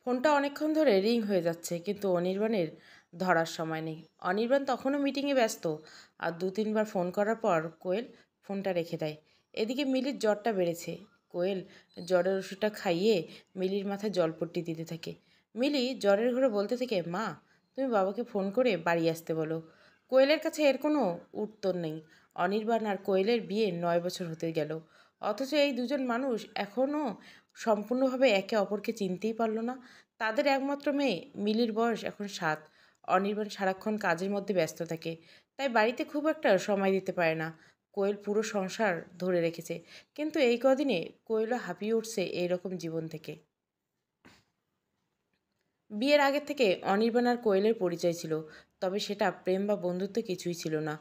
ফোনটা অনেকক্ষণ ধরে রিং হয়ে যাচ্ছে, কিন্তু অনির্বাণের ধরার সময় নেই। অনির্বাণ তখনও মিটিংয়ে ব্যস্ত, আর 2-3 বার ফোন করার পর কোয়েল ফোনটা রেখে দেয়। এদিকে মিলির জ্বরটা বেড়েছে। কোয়েল জ্বরের ওষুধটা খাইয়ে মিলির মাথায় জলপট্টি দিতে থাকে। মিলি জ্বরের ঘরে বলতে থাকে, মা, তুমি বাবাকে ফোন করে বাড়ি আসতে বলো। কোয়েলের কাছে এর কোনো উত্তর নেই। অনির্বাণ আর কোয়েলের বিয়ে 9 বছর হতে গেল, অথচ এই দুজন মানুষ এখনও সম্পূর্ণভাবে একে অপরকে চিনতেই পারল না। তাদের একমাত্র মেয়ে মিলির বয়স এখন 7। অনির্বাণ সারাক্ষণ কাজের মধ্যে ব্যস্ত থাকে, তাই বাড়িতে খুব একটা সময় দিতে পারে না। কোয়েল পুরো সংসার ধরে রেখেছে, কিন্তু এই কদিনে কোয়েলও হাঁপিয়ে উঠছে এইরকম জীবন থেকে। বিয়ের আগে থেকে অনির্বাণ আর কোয়েলের পরিচয় ছিল, তবে সেটা প্রেম বা বন্ধুত্ব কিছুই ছিল না।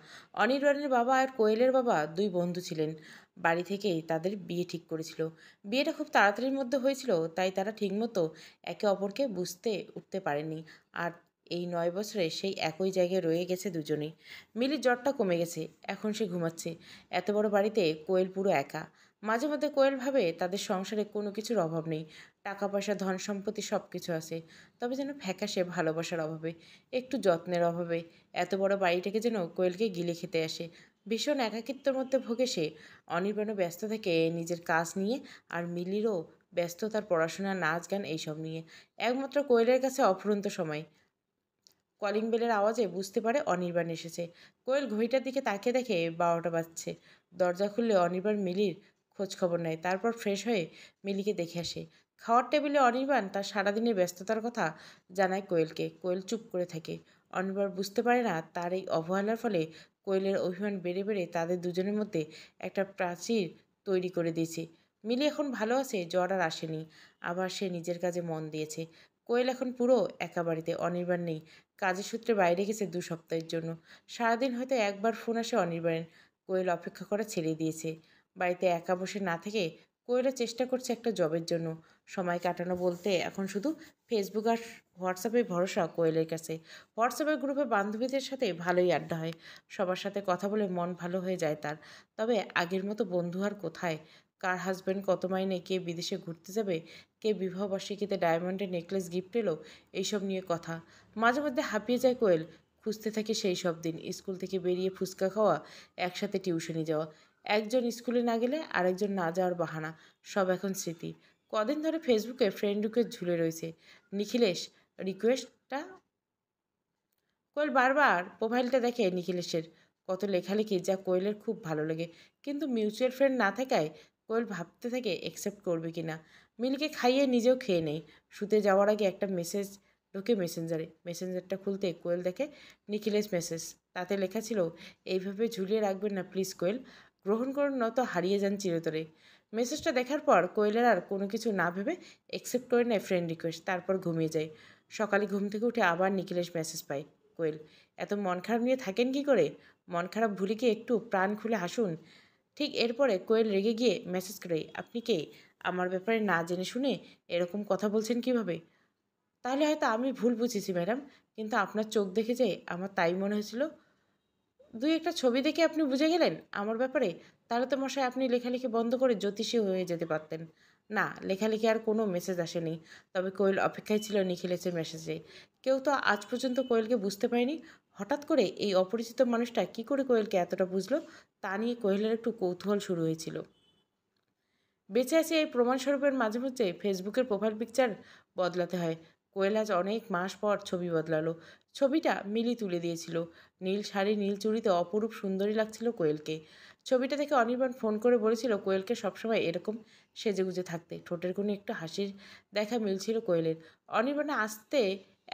অনির্বাণের বাবা আর কোয়েলের বাবা দুই বন্ধু ছিলেন। বাড়ি থেকেই তাদের বিয়ে ঠিক করেছিল। বিয়েটা খুব তাড়াতাড়ির মধ্যে হয়েছিল, তাই তারা ঠিকমতো একে অপরকে বুঝতে উঠতে পারেনি। আর এই 9 বছরে সেই একই জায়গায় রয়ে গেছে দুজনেই। মিলির জ্বরটা কমে গেছে, এখন সে ঘুমাচ্ছে। এত বড় বাড়িতে কোয়েল পুরো একা। মাঝে মধ্যে কোয়েল ভাবে তাদের সংসারে কোনো কিছুর অভাব নেই, টাকা পয়সা ধন সম্পত্তি সব কিছু আছে, তবে যেন ফ্যাকাশে ভালোবাসার অভাবে, একটু যত্নের অভাবে। এত বড় বাড়িটাকে যেন কোয়েলকে গিলে খেতে আসে। ভীষণ একাকিত্বের মধ্যে ভোগে সে। অনির্বাণও ব্যস্ত থাকে নিজের কাজ নিয়ে, আর মিলিরও ব্যস্ত তার পড়াশোনা, নাচ গান এইসব নিয়ে। একমাত্র কোয়েলের কাছে অফুরন্ত সময়। কলিং বেলের আওয়াজে বুঝতে পারে অনির্বাণ এসেছে। কোয়েল ঘড়িটার দিকে তাকিয়ে দেখে 12টা বাজছে। দরজা খুললে অনির্বাণ মিলির খোঁজ খবর নেয়, তারপর ফ্রেশ হয়ে মিলিকে দেখে আসে। খাওয়ার টেবিলে অনির্বাণ তার সারাদিনের ব্যস্ততার কথা জানায় কোয়েলকে। কোয়েল চুপ করে থাকে। অনির্বাণ বুঝতে পারে না তার এই অবহেলার ফলে কোয়েলের অভিমান বেড়ে বেড়ে তাদের দুজনের মধ্যে একটা প্রাচীর তৈরি করে দিয়েছে। মিলি এখন ভালো আছে, জ্বর আর আসেনি। আবার সে নিজের কাজে মন দিয়েছে। কোয়েল এখন পুরো একা বাড়িতে, অনির্বাণ নেই। কাজের সূত্রে বাইরে গেছে 2 সপ্তাহের জন্য। সারাদিন হয়তো একবার ফোন আসে অনির্বাণের। কোয়েল অপেক্ষা করা ছেড়ে দিয়েছে। বাড়িতে একা বসে না থেকে কোয়েলও চেষ্টা করছে একটা জবের জন্য। সময় কাটানো বলতে এখন শুধু ফেসবুক আর হোয়াটসঅ্যাপে ভরসা কোয়েলের কাছে। হোয়াটসঅ্যাপের গ্রুপে বান্ধবীদের সাথে ভালোই আড্ডা হয়। সবার সাথে কথা বলে মন ভালো হয়ে যায় তার। তবে আগের মতো বন্ধু আর কোথায়? কার হাজব্যান্ড কত মাইনে, কে বিদেশে ঘুরতে যাবে, কে বিবাহবার্ষিকীতে ডায়মন্ডের নেকলেস গিফট এলো, এইসব নিয়ে কথা। মাঝে মধ্যে হাঁপিয়ে যায় কোয়েল। খুঁজতে থাকে সেই সব দিন, স্কুল থেকে বেরিয়ে ফুচকা খাওয়া, একসাথে টিউশনি যাওয়া, একজন স্কুলে না গেলে আরেকজন না যাওয়ার বাহানা। সব এখন স্মৃতি। কদিন ধরে ফেসবুকে ফ্রেন্ড রিকোয়েস্ট ঝুলে রয়েছে। নিখিলেশ রিকোয়েস্টটা কোয়েল বারবার প্রোফাইলটা দেখে নিখিলেশের। কত লেখালেখি যা কোয়েলের খুব ভালো লাগে, কিন্তু মিউচুয়াল ফ্রেন্ড না থাকায় কোয়েল ভাবতে থাকে অ্যাকসেপ্ট করবে কি না। মিলিকে খাইয়ে নিজেও খেয়ে নেই। শুতে যাওয়ার আগে একটা মেসেজ ঢোকে মেসেঞ্জারে। মেসেঞ্জারটা খুলতে কোয়েল দেখে নিখিলেশ মেসেজ। তাতে লেখা ছিল, এইভাবে ঝুলিয়ে রাখবেন না প্লিজ কোয়েল, গ্রহণ করুন নয়তো হারিয়ে যান চিরতরে। মেসেজটা দেখার পর কোয়েলের আর কোনো কিছু না ভেবে অ্যাকসেপ্ট করে নেয় ফ্রেন্ড রিকোয়েস্ট, তারপর ঘুমিয়ে যায়। সকালে ঘুম থেকে উঠে আবার নিখিলেশ মেসেজ পায়। কোয়েল, এত মন খারাপ নিয়ে থাকেন কি করে? মন খারাপ ভুলে গিয়ে একটু প্রাণ খুলে হাসুন। ঠিক এরপরে কোয়েল রেগে গিয়ে মেসেজ করে, আপনি কে? আমার ব্যাপারে না জেনে শুনে এরকম কথা বলছেন কিভাবে? তাহলে হয়তো আমি ভুল বুঝেছি ম্যাডাম, কিন্তু আপনার চোখ দেখে যে আমার তাই মনে হয়েছিল। দুই একটা ছবি দেখে আপনি বুঝে গেলেন আমার ব্যাপারে? তাহলে তো মশাই আপনি লেখালেখি বন্ধ করে জ্যোতিষী হয়ে যেতে পারতেন। না, লেখালেখি আর কোনো মেসেজ আসেনি। তবে কোয়েল অপেক্ষায় ছিল নিখিলেশের মেসেজে। কেউ তো আজ পর্যন্ত কোয়েলকে বুঝতে পারেনি। হঠাৎ করে এই অপরিচিত মানুষটা কী করে কোয়েলকে এতটা বুঝলো, তা নিয়ে কোয়েলের একটু কৌতূহল শুরু হয়েছিল। বেঁচে আছে এই প্রমাণস্বরূপের মাঝে মধ্যে ফেসবুকের প্রোফাইল পিকচার বদলাতে হয়। কোয়েল আজ অনেক মাস পর ছবি বদলালো। ছবিটা মিলি তুলে দিয়েছিল। নীল শাড়ি, নীল চুড়িতে অপরূপ সুন্দরী লাগছিল কোয়েলকে। ছবিটা দেখে অনির্বাণ ফোন করে বলেছিল কোয়েলকে সবসময় এরকম সেজেগুজে থাকতে। ঠোঁটের কোনো একটু হাসির দেখা মিলছিল কোয়েলের। অনির্বাণে আসতে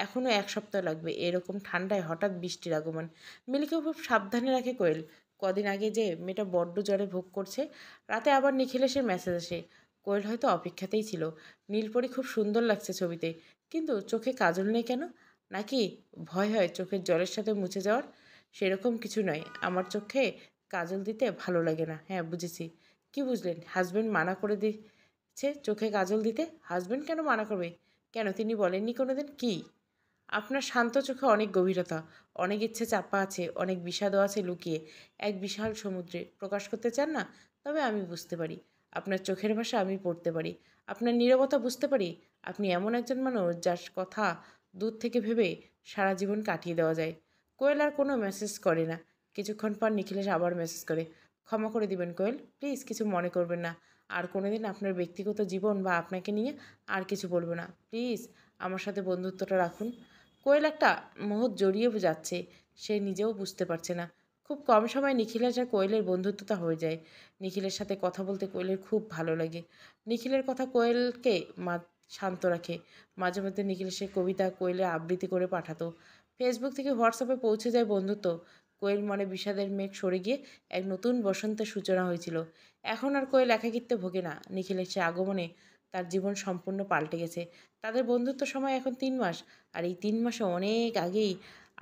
এখনও 1 সপ্তাহ লাগবে। এরকম ঠান্ডায় হঠাৎ বৃষ্টির আগমন। মিলিকে খুব সাবধানে রাখে কোয়েল। কদিন আগে যে মেয়েটা বড্ড জ্বরে ভোগ করছে। রাতে আবার নিখিলেশের মেসেজ আসে। কোয়েল হয়তো অপেক্ষাতেই ছিল। নীলপরি খুব সুন্দর লাগছে ছবিতে, কিন্তু চোখে কাজল নেই কেন? নাকি ভয় হয় চোখের জলের সাথে মুছে যাওয়ার? সেরকম কিছু নয়, আমার চোখে কাজল দিতে ভালো লাগে না। হ্যাঁ, বুঝেছি। কি বুঝলেন? হাজব্যান্ড মানা করে দিচ্ছে চোখে কাজল দিতে? হাজব্যান্ড কেন মানা করবে? কেন, তিনি বলেননি কোনোদিন? কি? আপনার শান্ত চোখে অনেক গভীরতা, অনেক ইচ্ছে চাপা আছে, অনেক বিষাদও আছে লুকিয়ে। এক বিশাল সমুদ্রে প্রকাশ করতে চান না? তবে আমি বুঝতে পারি। আপনার চোখের ভাষা আমি পড়তে পারি। আপনার নীরবতা বুঝতে পারি। আপনি এমন একজন মানুষ যার কথা দূর থেকে ভেবে সারা জীবন কাটিয়ে দেওয়া যায়। কোয়েল আর কোনো মেসেজ করে না। কিছুক্ষণ পর নিখিলেশ আবার মেসেজ করে, ক্ষমা করে দিবেন কোয়েল, প্লিজ কিছু মনে করবেন না। আর কোনোদিন আপনার ব্যক্তিগত জীবন বা আপনাকে নিয়ে আর কিছু বলবো না, প্লিজ আমার সাথে বন্ধুত্বটা রাখুন। কোয়েল একটা মুহূর্ত জড়িয়ে যাচ্ছে, সে নিজেও বুঝতে পারছে না। খুব কম সময় নিখিলেশ আর কোয়েলের বন্ধুত্বটা হয়ে যায়। নিখিলের সাথে কথা বলতে কোয়েলের খুব ভালো লাগে। নিখিলের কথা কোয়েলকে শান্ত রাখে। মাঝে মধ্যে নিখিলেশের কবিতা কোয়েলে আবৃত্তি করে পাঠাতো। ফেসবুক থেকে হোয়াটসঅ্যাপে পৌঁছে যায় বন্ধুত্ব। কোয়েল মনে বিষাদের মেঘ সরে গিয়ে এক নতুন বসন্তের সূচনা হয়েছিল। এখন আর কোয়েল একাকিত্বে ভোগে না। নিখিলেশের আগমনে তার জীবন সম্পূর্ণ পাল্টে গেছে। তাদের বন্ধুত্ব সময় এখন 3 মাস। আর এই 3 মাসে অনেক আগেই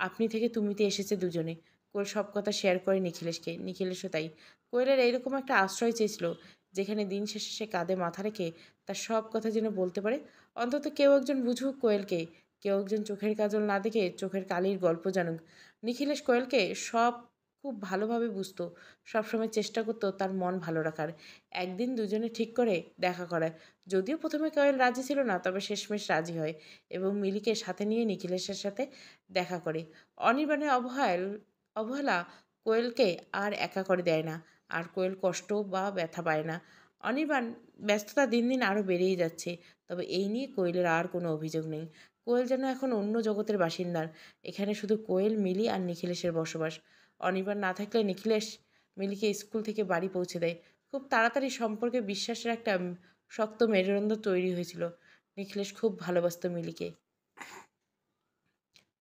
আপনি থেকে তুমিতে এসেছে দুজনে। কোয়েল সব কথা শেয়ার করে নিখিলেশকে, নিখিলেশও তাই। কোয়েলের এইরকম একটা আশ্রয় চেয়েছিল, যেখানে দিন শেষে সে কাঁধে মাথা রেখে তার সব কথা যেন বলতে পারে। অন্তত কেউ একজন বুঝুক কোয়েলকে, কেউ একজন চোখের কাজল না দেখে চোখের কালির গল্প জানুক। নিখিলেশ কোয়েলকে সব খুব ভালোভাবে বুঝতো, সবসময় চেষ্টা করতো তার মন ভালো রাখার। একদিন দুজনে ঠিক করে দেখা করায়। যদিও প্রথমে কোয়েল রাজি ছিল না, তবে শেষমেশ রাজি হয় এবং মিলিকে সাথে নিয়ে নিখিলেশের সাথে দেখা করে। অনির্বাণের অবহেলা কোয়েলকে আর একা করে দেয় না, আর কোয়েল কষ্ট বা ব্যথা পায় না। অনির্বাণ ব্যস্ততা দিন দিন আরও বেড়েই যাচ্ছে, তবে এই নিয়ে কোয়েলের আর কোনো অভিযোগ নেই। কোয়েল যেন এখন অন্য জগতের বাসিন্দার। এখানে শুধু কোয়েল, মিলি আর নিখিলেশের বসবাস। অনির্বাণ না থাকলে নিখিলেশ মিলিকে স্কুল থেকে বাড়ি পৌঁছে দেয়। খুব তাড়াতাড়ি সম্পর্কে বিশ্বাসের একটা শক্ত মেরুদণ্ড তৈরি হয়েছিল। নিখিলেশ খুব ভালোবাসত মিলিকে।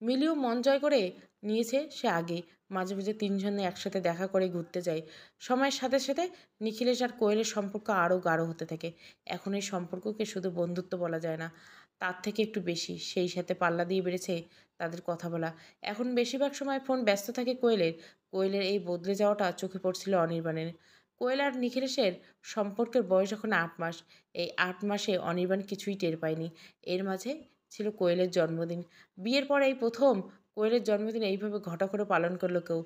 মিলিও মন জয় করে নিয়েছে সে আগে। মাঝে মাঝে তিনজনে একসাথে দেখা করে ঘুরতে যায়। সময়ের সাথে সাথে নিখিলেশ আর কোয়েলের সম্পর্ক আরও গাঢ় হতে থাকে। এখন এই সম্পর্ককে শুধু বন্ধুত্ব বলা যায় না, তার থেকে একটু বেশি। সেই সাথে পাল্লা দিয়ে বেড়েছে তাদের কথা বলা। এখন বেশিরভাগ সময় ফোন ব্যস্ত থাকে কোয়েলের। কোয়েলের এই বদলে যাওয়াটা চোখে পড়ছিল অনির্বাণের। কোয়েল আর নিখিলেশের সম্পর্কের বয়স যখন 8 মাস। এই 8 মাসে অনির্বাণ কিছুই টের পায়নি। এর মাঝে ছিল কোয়েলের জন্মদিন। বিয়ের পর এই প্রথম কোয়েলের জন্মদিন এইভাবে ঘটা করে পালন করলো কেউ।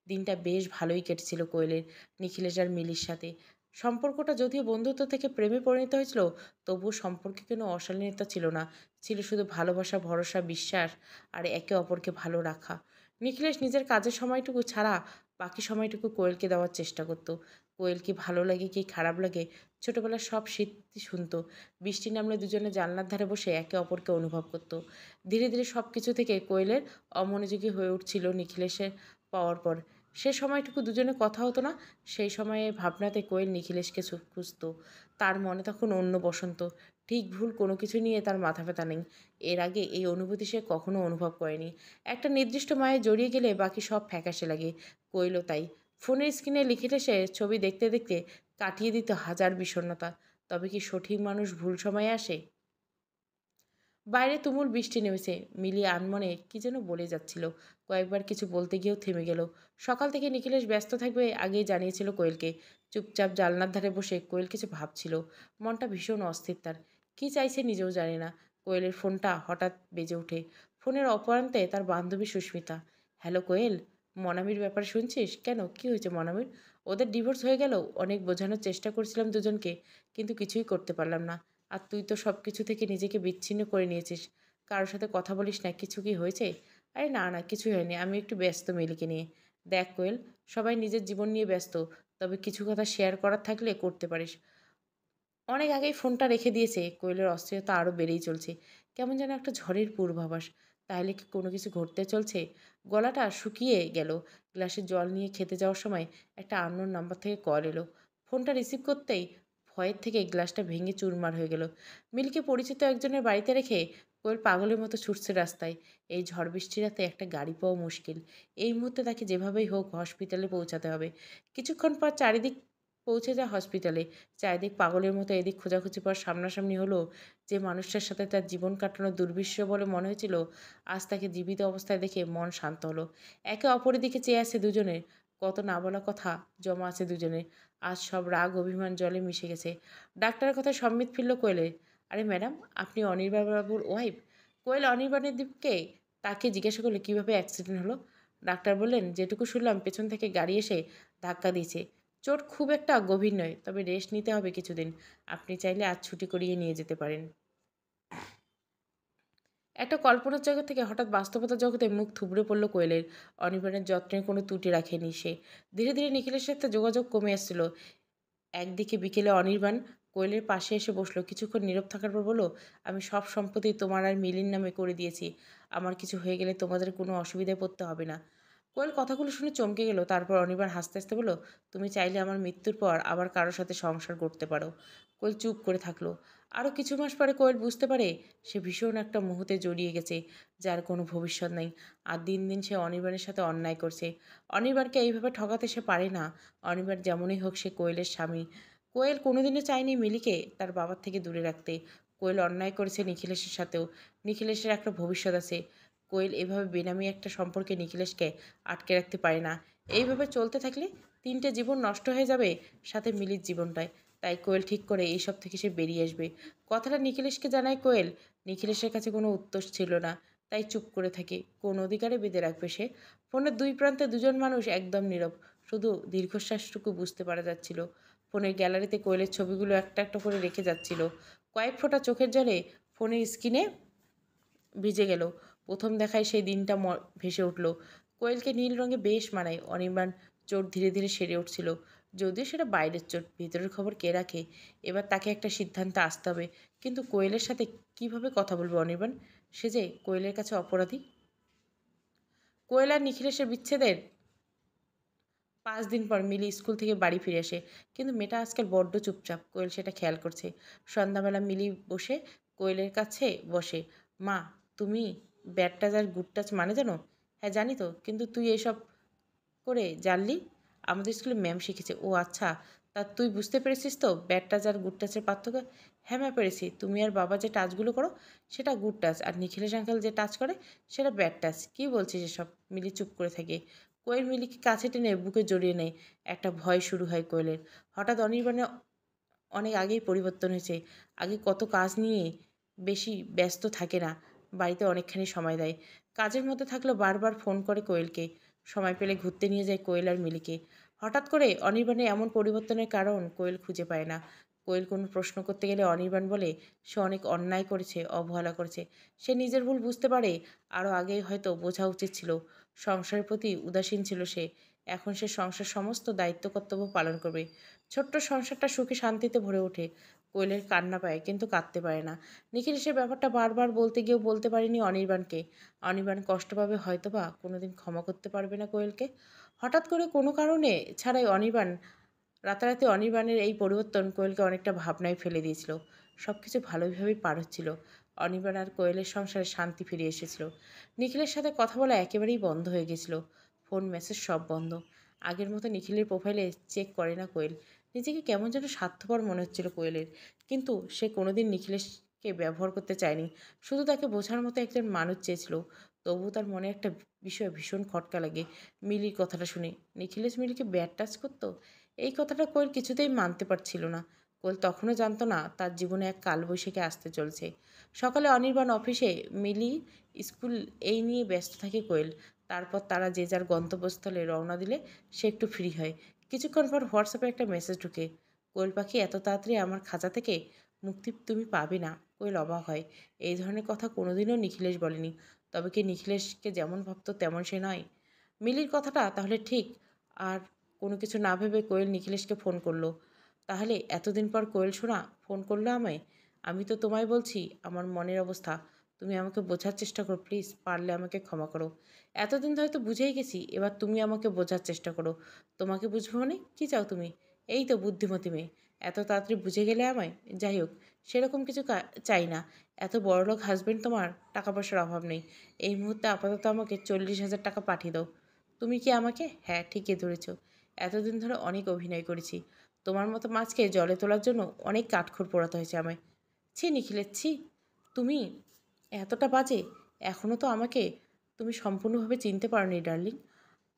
দিনটা বেশ ভালোই কেটেছিল কোয়েলের, নিখিলেশ আর মিলির সাথে। সম্পর্কটা যদিও বন্ধুত্ব থেকে প্রেমে পরিণত হয়েছিল, তবুও সম্পর্কে কোনো অশালীনতা ছিল না। ছিল শুধু ভালোবাসা, ভরসা, বিশ্বাস আর একে অপরকে ভালো রাখা। নিখিলেশ নিজের কাজের সময়টুকু ছাড়া বাকি সময়টুকু কোয়েলকে দেওয়ার চেষ্টা করত। কোয়েল কি ভালো লাগে কি খারাপ লাগে ছোটবেলার সব স্মৃতি শুনতো। বৃষ্টি নামলে দুজনে জানলার ধারে বসে একে অপরকে অনুভব করত। ধীরে ধীরে সব কিছু থেকে কোয়েলের অমনোযোগী হয়ে উঠছিল নিখিলেশের পাওয়ার পর। সে সময়টুকু দুজনে কথা হতো না। সেই সময়ে ভাবনাতে কোয়েল নিখিলেশকে খুঁজত। তার মনে তখন অন্য বসন্ত। ঠিক ভুল কোনো কিছু নিয়ে তার মাথা ব্যথা নেই। এর আগে এই অনুভূতি সে কখনো অনুভব করেনি। একটা নির্দিষ্ট মায়ে জড়িয়ে গেলে বাকি সব ফ্যাকাশে লাগে। কোয়েলও তাই। ফোনের স্ক্রিনে নিখিলেশে ছবি দেখতে দেখতে কাটিয়ে দিত হাজার বিষণ্ণতা। তবে কি সঠিক মানুষ ভুল সময়ে আসে? বাইরে তুমুল বৃষ্টি নেমেছে। মিলি আনমনে কি যেন বলে যাচ্ছিল। কয়েকবার কিছু বলতে গিয়েও থেমে গেল। সকাল থেকে নিখিলেশ ব্যস্ত থাকবে আগেই জানিয়েছিল কোয়েলকে। চুপচাপ জানলার ধারে বসে কোয়েল কিছু ভাবছিল। মনটা ভীষণ অস্থির তার। কী চাইছে নিজেও জানে না। কোয়েলের ফোনটা হঠাৎ বেজে ওঠে। ফোনের অপরান্তে তার বান্ধবী সুস্মিতা। হ্যালো কোয়েল, মনামির ব্যাপারে শুনছিস? কেন, কী হয়েছে মনামির? ওদের ডিভোর্স হয়ে গেল। অনেক বোঝানোর চেষ্টা করছিলাম দুজনকে, কিন্তু কিছুই করতে পারলাম না। আর তুই তো সব কিছু থেকে নিজেকে বিচ্ছিন্ন করে নিয়েছিস। কারোর সাথে কথা বলিস না, কিছু কি হয়েছে? আরে না না, কিছুই হয়নি, আমি একটু ব্যস্ত মিলিকে নিয়ে। দেখ কোয়েল, সবাই নিজের জীবন নিয়ে ব্যস্ত, তবে কিছু কথা শেয়ার করার থাকলে করতে পারিস। অনেক আগেই ফোনটা রেখে দিয়েছে। কোয়েলের অস্থিরতা আরও বেড়েই চলছে। কেমন যেন একটা ঝড়ের পূর্বাভাস। তাহলে কি কোনো কিছু ঘটতে চলছে? গলাটা শুকিয়ে গেল। গ্লাসে জল নিয়ে খেতে যাওয়ার সময় একটা আননোন নাম্বার থেকে কল এলো। ফোনটা রিসিভ করতেই ভয়ের থেকে গ্লাসটা ভেঙে চুরমার হয়ে গেল। মিলকে পরিচিত একজনের বাড়িতে রেখে কোয়েল পাগলের মতো ছুটছে রাস্তায়। এই ঝড় বৃষ্টির রাতে একটা গাড়ি পাওয়া মুশকিল। এই মুহূর্তে তাকে যেভাবেই হোক হসপিটালে পৌঁছাতে হবে। কিছুক্ষণ পর চারিদিক পৌঁছে যায় হসপিটালে। চারিদিক পাগলের মতো এদিক খোঁজাখুঁজি পর সামনাসামনি হলো যে মানুষটার সাথে তার জীবন কাটানো দুর্বিশ্ব বলে মনে হয়েছিল, আজ তাকে জীবিত অবস্থায় দেখে মন শান্ত হলো। একে অপরের দিকে চেয়ে আছে দুজনের। কত না বলা কথা জমা আছে দুজনের। আজ সব রাগ অভিমান জলে মিশে গেছে। ডাক্তারের কথায় সম্বিত ফিরল কোয়েলের। আরে ম্যাডাম, আপনি অনির্বাণবাবুর ওয়াইফ? কোয়েল অনির্বাণের দিকে তাকে জিজ্ঞাসা করলে কীভাবে অ্যাক্সিডেন্ট হলো। ডাক্তার বললেন, যেটুকু শুনলাম পেছন থেকে গাড়ি এসে ধাক্কা দিয়েছে। চোট খুব একটা গভীর নয়, তবে রেস্ট নিতে হবে কিছুদিন। আপনি চাইলে আজ ছুটি করিয়ে নিয়ে যেতে পারেন। একটা কল্পনার জগৎ থেকে হঠাৎ বাস্তবতার জগতে মুখ থুবড়ে পড়ল কোয়েলের। অনির্বাণের যত্নের কোনো ত্রুটি রাখেনি সে। ধীরে ধীরে নিখিলের সাথে যোগাযোগ কমে আসছিল। একদিকে বিকেলে অনির্বাণ কোয়েলের পাশে এসে বসলো। কিছুক্ষণ নীরব থাকার পর বলল, আমি সব সম্পত্তি তোমার আর মিলির নামে করে দিয়েছি। আমার কিছু হয়ে গেলে তোমাদের কোনো অসুবিধায় পড়তে হবে না। কোয়েল কথাগুলো শুনে চমকে গেল। তারপর অনির্বাণ হাসতে হাসতে বলল, তুমি চাইলে আমার মৃত্যুর পর আবার কারোর সাথে সংসার করতে পারো। কোয়েল চুপ করে থাকলো। আরও কিছু মাস পরে কোয়েল বুঝতে পারে সে ভীষণ একটা মুহূর্তে জড়িয়ে গেছে, যার কোনো ভবিষ্যৎ নেই। আর দিন দিন সে অনির্বাণের সাথে অন্যায় করছে। অনির্বাণকে এইভাবে ঠকাতে সে পারে না। অনির্বাণ যেমনই হোক সে কোয়েলের স্বামী। কোয়েল কোনোদিনও চায়নি মিলিকে তার বাবার থেকে দূরে রাখতে। কোয়েল অন্যায় করেছে নিখিলেশের সাথেও। নিখিলেশের একটা ভবিষ্যৎ আছে। কোয়েল এভাবে বেনামি একটা সম্পর্কে নিখিলেশকে আটকে রাখতে পারে না। এইভাবে চলতে থাকলে 3টে জীবন নষ্ট হয়ে যাবে, সাথে মিলির জীবনটায়। তাই কোয়েল ঠিক করে এইসব থেকে সে বেরিয়ে আসবে। কথাটা নিখিলেশকে জানায় কোয়েল। নিখিলেশের কাছে কোনো উত্তর ছিল না, তাই চুপ করে থাকে। কোন অধিকারে বেঁধে রাখবে সে? ফোনের দুই প্রান্তে দুজন মানুষ একদম নীরব। শুধু দীর্ঘশ্বাসটুকু বুঝতে পারা যাচ্ছিল। ফোনের গ্যালারিতে কোয়েলের ছবিগুলো একটা একটা করে রেখে যাচ্ছিল। কয়েক ফোঁটা চোখের জলে ফোনের স্ক্রিনে ভিজে গেল। প্রথম দেখায় সেই দিনটা ভেসে উঠল। কোয়েলকে নীল রঙে বেশ মানায়। অনির্বাণ চোট ধীরে ধীরে সেরে উঠছিল। যদিও সেটা বাইরের চোট, ভিতরের খবর কে রাখে? এবার তাকে একটা সিদ্ধান্তে আসতে হবে। কিন্তু কোয়েলের সাথে কিভাবে কথা বলবে অনির্বাণ? সে যে কোয়েলের কাছে অপরাধী। কোয়েল আর নিখিলেশের বিচ্ছেদের 5 দিন পর মিলি স্কুল থেকে বাড়ি ফিরে আসে। কিন্তু মেয়েটা আজকাল বড্ড চুপচাপ। কোয়েল সেটা খেয়াল করছে। সন্ধ্যাবেলা মিলি বসে কোয়েলের কাছে বসে। মা, তুমি ব্যাড টাচ আর গুড টাচ মানে জানো? হ্যাঁ জানি তো, কিন্তু তুই এসব করে জানলি? আমাদের স্কুলে ম্যাম শিখেছে। ও আচ্ছা, তা তুই বুঝতে পেরেছিস তো ব্যাড টাচ আর গুড টাচের পার্থক্য? হ্যাঁ ম্যাম পেরেছি। তুমি আর বাবা যে টাচগুলো করো সেটা গুড টাচ, আর নিখিলেশ আঙ্কেল যে টাচ করে সেটা ব্যাড টাচ। কী বলছিস এসব? মিলি চুপ করে থাকে। কোয়েল মিলিকে কাছে টেনে বুকে জড়িয়ে নেয়। একটা ভয় শুরু হয় কোয়েলের। হঠাৎ অনির্বাণে অনেক আগেই পরিবর্তন হয়েছে। আগে কত কাজ নিয়ে বেশি ব্যস্ত থাকে না, বাড়িতে অনেকখানি সময় দেয়। কাজের মধ্যে থাকলেও বারবার ফোন করে কোয়েলকে। সময় পেলে ঘুরতে নিয়ে যায় কোয়েল আর মিলিকে। হঠাৎ করে অনির্বাণের এমন পরিবর্তনের কারণ কোয়েল খুঁজে পায় না। কোয়েল কোনো প্রশ্ন করতে গেলে অনির্বাণ বলে সে অনেক অন্যায় করেছে, অবহেলা করেছে। সে নিজের ভুল বুঝতে পারে। আরও আগেই হয়তো বোঝা উচিত ছিল। সংসারের প্রতি উদাসীন ছিল সে। এখন সে সংসার সমস্ত দায়িত্ব কর্তব্য পালন করবে। ছোট্ট সংসারটা সুখে শান্তিতে ভরে ওঠে। কোয়েলের কান্না পায়, কিন্তু কাঁদতে পারে না। নিখিল সে ব্যাপারটা বারবার বলতে গিয়েও বলতে পারেনি অনির্বাণকে। অনির্বাণ কষ্ট পাবে, হয়তোবা কোনোদিন ক্ষমা করতে পারবে না কোয়েলকে। হঠাৎ করে কোনো কারণে ছাড়াই রাতারাতি অনির্বাণের এই পরিবর্তন কোয়েলকে অনেকটা ভাবনায় ফেলে দিয়েছিল। সব কিছু ভালোভাবেই পার হচ্ছিল। অনির্বাণ আর কোয়েলের সংসারে শান্তি ফিরে এসেছিল। নিখিলের সাথে কথা বলা একেবারেই বন্ধ হয়ে গেছিল। ফোন মেসেজ সব বন্ধ। আগের মতো নিখিলের প্রোফাইলে চেক করে না কোয়েল। নিজেকে কেমন যেন স্বার্থপর মনে হচ্ছিল কোয়েলের। কিন্তু সে কোনোদিন নিখিলেশকে ব্যবহার করতে চায়নি। শুধু তাকে বোঝার মতো একজন মানুষ চেয়েছিল। তবুও তার মনে একটা বিষয় ভীষণ খটকা লাগে। মিলির কথাটা শুনে নিখিলেশ মিলিকে ব্যাড টাচ করতো। এই কথাটা কোয়েল কিছুতেই মানতে পারছিল না। কোয়েল তখনও জানতো না তার জীবনে এক কালবৈশাখী আসতে চলছে। সকালে অনির্বাণ অফিসে, মিলি স্কুল, এই নিয়ে ব্যস্ত থাকে কোয়েল। তারপর তারা যে যার গন্তব্যস্থলে রওনা দিলে সে একটু ফ্রি হয়। কিছুক্ষণ পর হোয়াটসঅ্যাপে একটা মেসেজ ঢুকে, কোয়েল পাখি এত তাড়াতাড়ি আমার খাঁচা থেকে মুক্তি তুমি পাবে না। কোয়েল অবাক হয়। এই ধরনের কথা কোনোদিনও নিখিলেশ বলেনি। তবে কি নিখিলেশকে যেমন ভাবতো তেমন সে নয়? মিলির কথাটা তাহলে ঠিক। আর কোনো কিছু না ভেবে কোয়েল নিখিলেশকে ফোন করলো। তাহলে এতদিন পর কোয়েল শোনা ফোন করলো আমায়? আমি তো তোমায় বলছি আমার মনের অবস্থা। তুমি আমাকে বোঝার চেষ্টা করো প্লিজ। পারলে আমাকে ক্ষমা করো। এতদিন ধরে তো বুঝেই গেছি, এবার তুমি আমাকে বোঝার চেষ্টা করো। তোমাকে বুঝবো মানে কী চাও তুমি? এই তো বুদ্ধিমতী মেয়ে, এত তাড়াতাড়ি বুঝে গেলে আমায়। যাই হোক, সেরকম কিছু চাই না। এত বড়লোক হাজবেন্ড তোমার, টাকা পয়সার অভাব নেই। এই মুহূর্তে আপাতত আমাকে 40,000 টাকা পাঠিয়ে দাও। তুমি কি আমাকে? হ্যাঁ ঠিকই ধরেছ। এতদিন ধরে অনেক অভিনয় করেছি। তোমার মতো মাছকে জলে তোলার জন্য অনেক কাঠখড় পোড়াতে হয়েছে আমায়। ছি নিখিলেশ ছি। তুমি এতটা বাজে? এখনও তো আমাকে তুমি সম্পূর্ণভাবে চিনতে পারোনি ডার্লিং।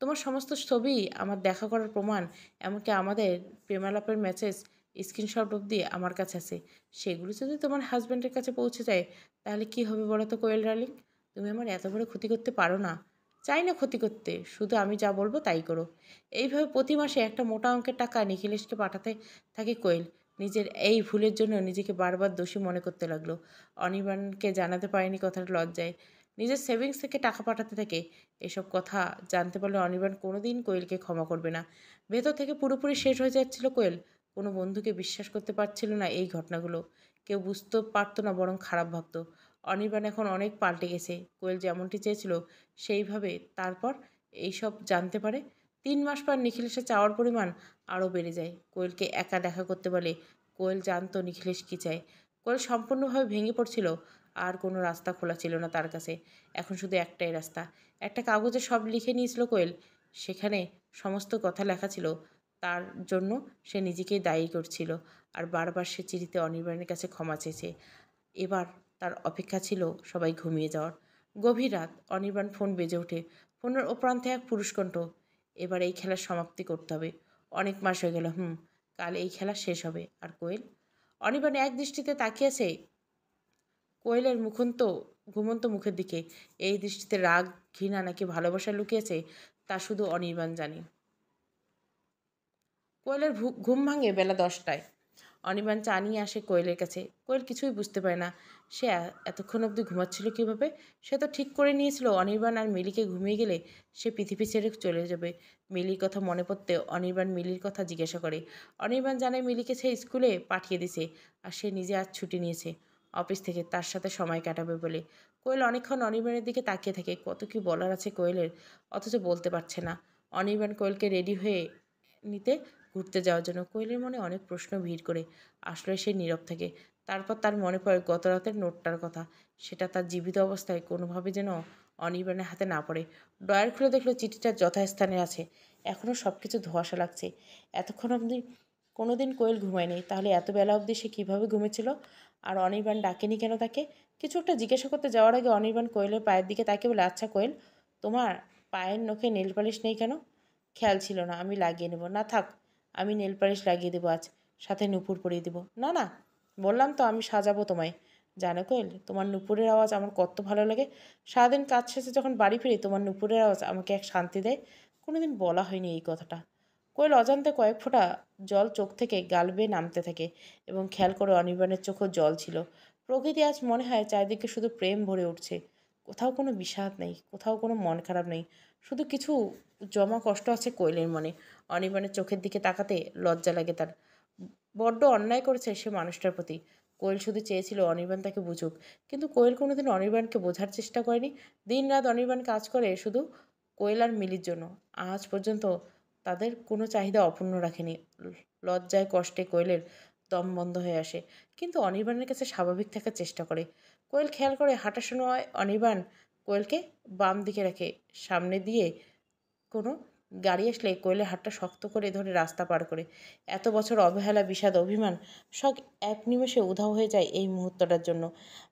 তোমার সমস্ত ছবি আমার দেখা করার প্রমাণ, এমনকি আমাদের প্রেমালাপের মেসেজ স্ক্রিনশট অবধি আমার কাছে আছে। সেগুলো যদি তোমার হাজব্যান্ডের কাছে পৌঁছে যায় তাহলে কি হবে বলো তো কোয়েল ডার্লিং? তুমি আমার এত বড় ক্ষতি করতে পারো না। চাই না ক্ষতি করতে, শুধু আমি যা বলবো তাই করো। এইভাবে প্রতি মাসে একটা মোটা অঙ্কের টাকা নিখিলেশকে পাঠাতে থাকে কোয়েল। নিজের এই ভুলের জন্য নিজেকে বারবার দোষী মনে করতে লাগলো। অনির্বাণকে জানাতে পারেনি কথাটা লজ্জায় নিজের সেভিংস থেকে টাকা পাঠাতে থাকে। এসব কথা জানতে পারলে অনির্বাণ কোনোদিন কোয়েলকে ক্ষমা করবে না। ভেতর থেকে পুরোপুরি শেষ হয়ে যাচ্ছিল কোয়েল। কোনো বন্ধুকে বিশ্বাস করতে পারছিল না এই ঘটনাগুলো। কেউ বুঝতে পারতো না, বরং খারাপ ভাবতো। অনির্বাণ এখন অনেক পাল্টে গেছে। কোয়েল যেমনটি চেয়েছিল সেইভাবে তারপর এইসব জানতে পারে। 3 মাস পর নিখিলেশের চাওয়ার পরিমাণ আরও বেড়ে যায়। কোয়েলকে একা দেখা করতে বলে। কোয়েল জানতো নিখিলেশ কী চায়। কোয়েল সম্পূর্ণভাবে ভেঙে পড়ছিল। আর কোনো রাস্তা খোলা ছিল না তার কাছে। এখন শুধু একটাই রাস্তা। একটা কাগজে সব লিখে নিয়েছিল কোয়েল। সেখানে সমস্ত কথা লেখা ছিল। তার জন্য সে নিজেকেই দায়ী করছিল। আর বারবার সে চিঠিতে অনির্বাণের কাছে ক্ষমা চেয়েছে। এবার তার অপেক্ষা ছিল সবাই ঘুমিয়ে যাওয়ার। গভীর রাত, অনির্বাণ ফোন বেজে ওঠে। ফোনের ও প্রান্তে এক পুরুষ কণ্ঠ। এবার এই খেলার সমাপ্তি করতে হবে। অনেক মাস হয়ে গেল। কাল এই খেলা শেষ হবে। আর কোয়েল? অনির্বাণ এক দৃষ্টিতে তাকিয়েছে কোয়েলের ঘুমন্ত মুখের দিকে। এই দৃষ্টিতে রাগ, ঘৃণা নাকি ভালোবাসা লুকিয়েছে তা শুধু অনির্বাণ জানে। কোয়েলের ঘুম ভাঙে বেলা 10টায়। অনির্বাণ চা নিয়ে আসে কোয়েলের কাছে। কোয়েল কিছুই বুঝতে পারে না। সে এতক্ষণ অবধি ঘুমাচ্ছিল কীভাবে? সে তো ঠিক করে নিয়েছিল অনির্বাণ আর মিলিকে ঘুমিয়ে গেলে সে পৃথিবী ছেড়ে চলে যাবে। মিলির কথা মনে পড়তে অনির্বাণ মিলির কথা জিজ্ঞাসা করে। অনির্বাণ জানে মিলিকে সে স্কুলে পাঠিয়ে দিছে আর সে নিজে আজ ছুটি নিয়েছে অফিস থেকে তার সাথে সময় কাটাবে বলে। কোয়েল অনেকক্ষণ অনির্বাণের দিকে তাকিয়ে থাকে। কত কি বলার আছে কোয়েলের, অথচ বলতে পারছে না। অনির্বাণ কোয়েলকে রেডি হয়ে নিতে ঘুরতে যাওয়ার জন্য। কোয়েলের মনে অনেক প্রশ্ন ভিড় করে। আসলে সে নীরব থাকে। তারপর তার মনে পড়ে গত রাতের নোটটার কথা। সেটা তার জীবিত অবস্থায় কোনোভাবে যেন অনির্বাণের হাতে না পড়ে। ড্রয়ার খুলে দেখলো চিঠিটা যথাস্থানে আছে। এখনও সব কিছু ধোঁয়াশা লাগছে। এতক্ষণ অবধি কোনোদিন কোয়েল ঘুমায়নি। তাহলে এত বেলা অবধি সে কীভাবে ঘুমেছিল? আর অনির্বাণ ডাকেনি কেন তাকে? কিছু একটা জিজ্ঞাসা করতে যাওয়ার আগে অনির্বাণ কোয়েলের পায়ের দিকে তাকিয়ে বলে, আচ্ছা কোয়েল, তোমার পায়ের নখে নেল পালিশ নেই কেন? খেয়াল ছিল না, আমি লাগিয়ে নেব। না থাক, আমি নেল পালিশ লাগিয়ে দেবো আজ, সাথে নুপুর পরিয়ে দেবো। না না, বললাম তো আমি সাজাবো তোমায়। জানো কোয়েল, তোমার নুপুরের আওয়াজ আমার কত ভালো লাগে। সারাদিন কাজ শেষে যখন বাড়ি ফিরি তোমার নুপুরের আওয়াজ আমাকে এক শান্তি দেয়। কোনোদিন বলা হয়নি এই কথাটা। কোয়েল অজান্তে কয়েক ফোঁটা জল চোখ থেকে গাল বেয়ে নামতে থাকে এবং খেয়াল করে অনির্বাণের চোখেও জল ছিল। প্রকৃতি আজ মনে হয় চারিদিকে শুধু প্রেম ভরে উঠছে। কোথাও কোনো বিষাদ নেই, কোথাও কোনো মন খারাপ নেই। শুধু কিছু জমা কষ্ট আছে কোয়েলের মনে। অনির্বাণের চোখের দিকে তাকাতে লজ্জা লাগে তার। বড্ড অন্যায় করেছে সে মানুষটার প্রতি। কোয়েল শুধু চেয়েছিল অনির্বাণ তাকে বুঝুক। কিন্তু কোয়েল কোনোদিন অনির্বাণকে বোঝার চেষ্টা করেনি। দিন রাত অনির্বাণ কাজ করে শুধু কোয়েল আর মিলির জন্য। আজ পর্যন্ত তাদের কোনো চাহিদা অপূর্ণ রাখেনি। লজ্জায় কষ্টে কোয়েলের দম বন্ধ হয়ে আসে। কিন্তু অনির্বাণের কাছে স্বাভাবিক থাকার চেষ্টা করে। কোয়েল খেয়াল করে হাঁটার সময় অনির্বাণ কোয়েলকে বাম দিকে রাখে। সামনে দিয়ে কোনো গাড়ি আসলে কোয়েলের হাতটা শক্ত করে ধরে রাস্তা পার করে। এত বছর অবহেলা, বিষাদ, অভিমান সব এক নিমেষে উধাও হয়ে যায় এই মুহূর্তটার জন্য।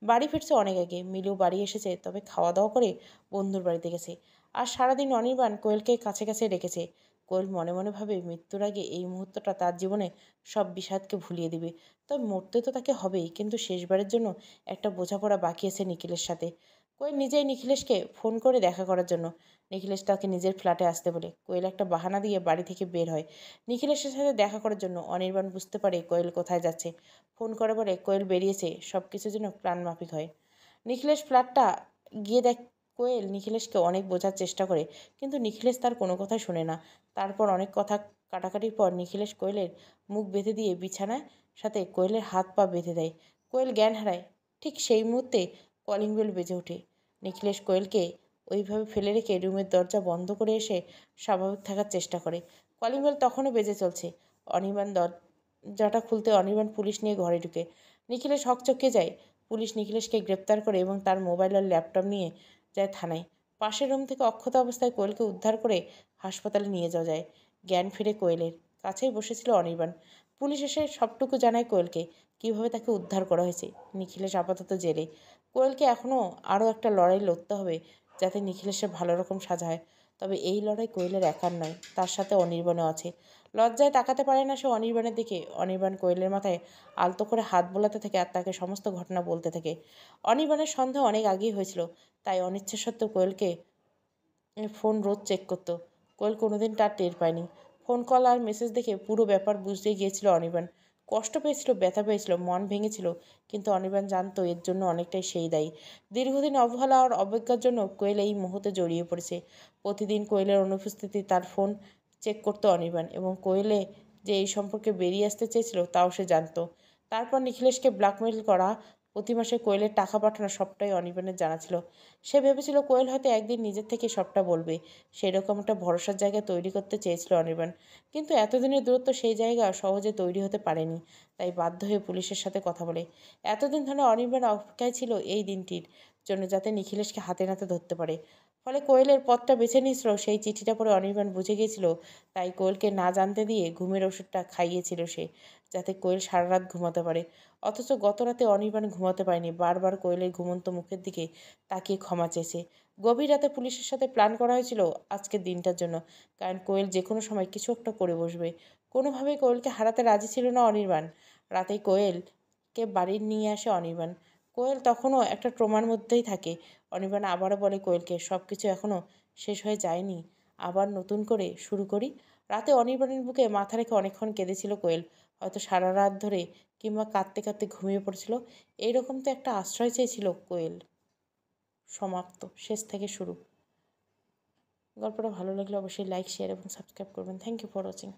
বাড়ি ফিরছে অনেক আগে। মিলু বাড়ি এসেছে, তবে খাওয়া দাওয়া করে বন্ধুর বাড়িতে গেছে। আর সারাদিন অনির্বাণ কোয়েলকে কাছে কাছে রেখেছে। কোয়েল মনে মনে ভাবে মৃত্যুর আগে এই মুহূর্তটা তার জীবনে সব বিষাদকে ভুলিয়ে দিবে। তবে মরতে তো তাকে হবেই, কিন্তু শেষবারের জন্য একটা বোঝাপড়া বাকি আছে নিখিলের সাথে। কোয়েল নিজেই নিখিলেশকে ফোন করে দেখা করার জন্য। নিখিলেশ তাকে নিজের ফ্ল্যাটে আসতে বলে। কোয়েল একটা বাহানা দিয়ে বাড়ি থেকে বের হয় নিখিলেশের সাথে দেখা করার জন্য। অনির্বাণ বুঝতে পারে কোয়েল কোথায় যাচ্ছে। ফোন করে বলে কোয়েল বেরিয়েছে। সব কিছু যেন প্ল্যান মাফিক হয়। নিখিলেশ ফ্ল্যাটটা গিয়ে দেখ। কোয়েল নিখিলেশকে অনেক বোঝার চেষ্টা করে, কিন্তু নিখিলেশ তার কোনো কথাই শোনে না। তারপর অনেক কথা কাটাকাটির পর নিখিলেশ কোয়েলের মুখ বেঁধে দিয়ে বিছানায় সাথে কোয়েলের হাত পা বেঁধে দেয়। কোয়েল জ্ঞান হারায়। ঠিক সেই মুহূর্তে কলিং বেল বেজে ওঠে। নিখিলেশ কোয়েলকে ওইভাবে ফেলে রেখে রুমের দরজা বন্ধ করে এসে স্বাভাবিক থাকার চেষ্টা করে। কলিং বেল তখনও বেজে চলছে। অনির্বাণ দরজাটা খুলতে অনির্বাণ পুলিশ নিয়ে ঘরে ঢুকে। নিখিলেশ হকচকে যায়। পুলিশ নিখিলেশকে গ্রেপ্তার করে এবং তার মোবাইল আর ল্যাপটপ নিয়ে যায় থানায়। পাশের রুম থেকে অক্ষত অবস্থায় কোয়েলকে উদ্ধার করে হাসপাতালে নিয়ে যাওয়া যায়। জ্ঞান ফিরে কোয়েলের কাছেই বসেছিল অনির্বাণ। পুলিশ এসে সবটুকু জানায় কোয়েলকে, কীভাবে তাকে উদ্ধার করা হয়েছে। নিখিলেশ আপাতত জেলে। কোয়েলকে এখনও আরও একটা লড়াই লড়তে হবে যাতে নিখিলেশের ভালো রকম সাজা হয়। তবে এই লড়াই কোয়েলের একার নয়, তার সাথে অনির্বাণও আছে। লজ্জায় তাকাতে পারে না সে অনির্বাণের দিকে। অনির্বাণ কোয়েলের মাথায় আলতো করে হাত বোলাতে থাকে আর তাকে সমস্ত ঘটনা বলতে থাকে। অনির্বাণের সন্দেহ অনেক আগেই হয়েছিল, তাই অনিচ্ছা সত্ত্বেও কোয়েলকে ফোন রোজ চেক করতো। কোয়েল কোনোদিন তার টের পায়নি। ফোন কল আর মেসেজ দেখে পুরো ব্যাপার বুঝতে গিয়েছিল অনির্বাণ। কষ্ট পেয়েছিল, ব্যথা পেয়েছিল, মন ভেঙেছিল, কিন্তু অনির্বাণ জানতো এর জন্য অনেকটাই সেই দায়ী। দীর্ঘদিন অবহেলা আর অবজ্ঞার জন্য কোয়েল এই মুহূর্তে জড়িয়ে পড়েছে। প্রতিদিন কোয়েলের অনুপস্থিতি তার ফোন চেক করতো অনির্বাণ, এবং কোয়েলে যে এই সম্পর্কে বেরিয়ে আসতে চেয়েছিল তাও সে জানতো। তারপর নিখিলেশকে ব্ল্যাকমেইল করা, প্রতি মাসে কোয়েলের টাকা পাঠানো, সবটাই অনির্বাণের জানা ছিল। সে ভেবেছিল কোয়েল হয়তো একদিন নিজের থেকে সবটা বলবে। সেরকম একটা ভরসার জায়গা তৈরি করতে চেয়েছিল অনির্বাণ, কিন্তু এতদিনের দূরত্ব সেই জায়গা সহজে তৈরি হতে পারেনি। তাই বাধ্য হয়ে পুলিশের সাথে কথা বলে। এতদিন ধরে অনির্বাণ অপেক্ষায় ছিল এই দিনটির জন্য, যাতে নিখিলেশকে হাতে নাতে ধরতে পারে। ফলে কোয়েলের পথটা বেছে নিয়েছিল। সেই চিঠিটা পড়ে অনির্বাণ বুঝে গিয়েছিল, তাই কোয়েলকে না জানতে দিয়ে ঘুমের ওষুধটা খাইয়েছিল সে, যাতে কোয়েল সারা রাত ঘুমাতে পারে। অথচ গত রাতে অনির্বাণ ঘুমাতে পারেনি, বারবার কোয়েলের ঘুমন্ত মুখের দিকে তাকিয়ে ক্ষমা চেয়েছে। গভীর রাতে পুলিশের সাথে প্ল্যান করা হয়েছিল আজকের দিনটার জন্য, কারণ কোয়েল যে কোনো সময় কিছু একটা করে বসবে। কোনোভাবেই কোয়েলকে হারাতে রাজি ছিল না অনির্বাণ। রাতেই কোয়েলকে বাড়ি নিয়ে আসে অনির্বাণ। কোয়েল তখনও একটা ট্রমার মধ্যেই থাকে। অনির্বাণ আবারও বলে কোয়েলকে, সব কিছু এখনও শেষ হয়ে যায়নি, আবার নতুন করে শুরু করি। রাতে অনির্বাণের বুকে মাথা রেখে অনেকক্ষণ কেঁদেছিল কোয়েল, হয়তো সারা রাত ধরে, কিংবা কাঁদতে কাঁদতে ঘুমিয়ে পড়েছিল। এইরকম তো একটা আশ্রয় চেয়েছিল কোয়েল। সমাপ্ত, শেষ থেকে শুরু। গল্পটা ভালো লাগলে অবশ্যই লাইক, শেয়ার এবং সাবস্ক্রাইব করবেন। Thank you for watching.